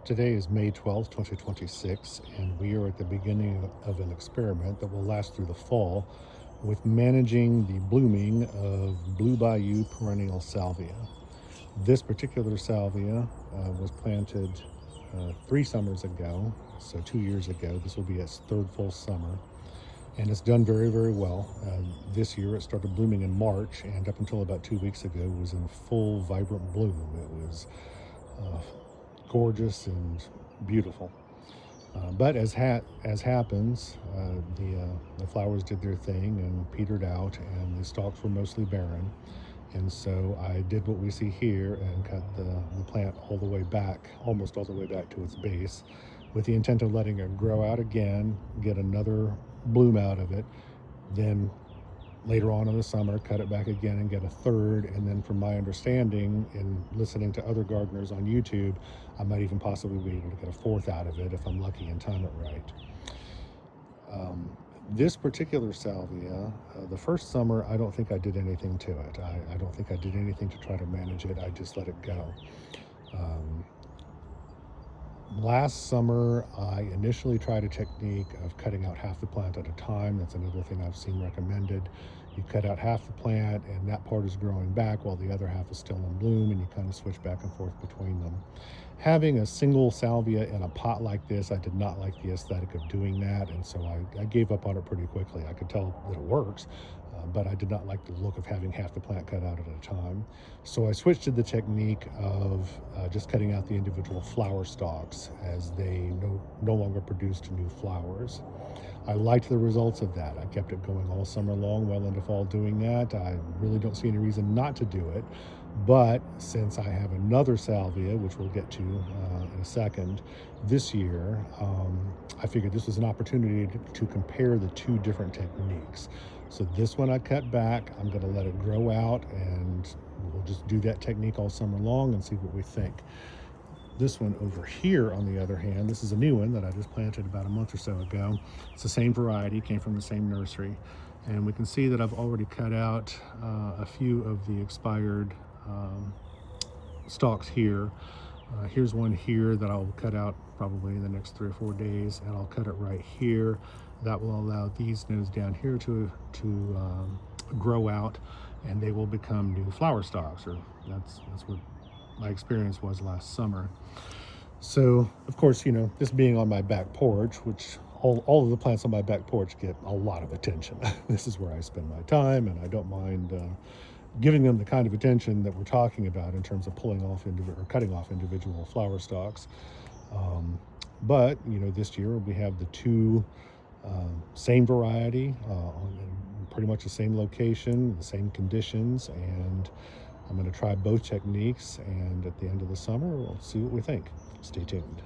Today is May 12th, 2026, and we are at the beginning of an experiment that will last through the fall with managing the blooming of Blue Bayou perennial salvia. This particular salvia was planted 3 summers ago, so 2 years ago. This will be its third full summer, and it's done very, very well. This year it started blooming in March, and up until about 2 weeks ago it was in full vibrant bloom. It was uh, gorgeous and beautiful. But as happens, the flowers did their thing and petered out, and the stalks were mostly barren. And so I did what we see here and cut the plant all the way back, almost all the way back to its base, with the intent of letting it grow out again, get another bloom out of it, then later on in the summer cut it back again and get a third. And then, from my understanding and listening to other gardeners on YouTube, I might even possibly be able to get a fourth out of it if I'm lucky and time it right. This particular salvia, the first summer, I don't think I did anything to it. I don't think I did anything to try to manage it. I just let it go. um, Last summer, I initially tried a technique of cutting out half the plant at a time. That's another thing I've seen recommended. You cut out half the plant, and that part is growing back while the other half is still in bloom, and you kind of switch back and forth between them. Having a single salvia in a pot like this, I did not like the aesthetic of doing that, and so I gave up on it pretty quickly. I could tell that it works, but I did not like the look of having half the plant cut out at a time. So I switched to the technique of just cutting out the individual flower stalks as they no longer produced new flowers. I liked the results of that. I kept it going all summer long, well into fall doing that. I really don't see any reason not to do it. But since I have another salvia, which we'll get to in a second, this year, I figured this was an opportunity to compare the two different techniques. So this one I cut back. I'm going to let it grow out, and we'll just do that technique all summer long and see what we think. This one over here, on the other hand, this is a new one that I just planted about a month or so ago. It's the same variety, came from the same nursery. And we can see that I've already cut out a few of the expired stalks here. Here's one here that I'll cut out probably in the next 3 or 4 days, and I'll cut it right here. That will allow these nodes down here to grow out, and they will become new flower stalks, or that's what my experience was last summer. So, of course, this being on my back porch, which all of the plants on my back porch get a lot of attention. This is where I spend my time, and I don't mind giving them the kind of attention that we're talking about in terms of pulling off or cutting off individual flower stalks. But this year we have the two same variety in pretty much the same location, the same conditions, and I'm going to try both techniques, and at the end of the summer we'll see what we think. Stay tuned.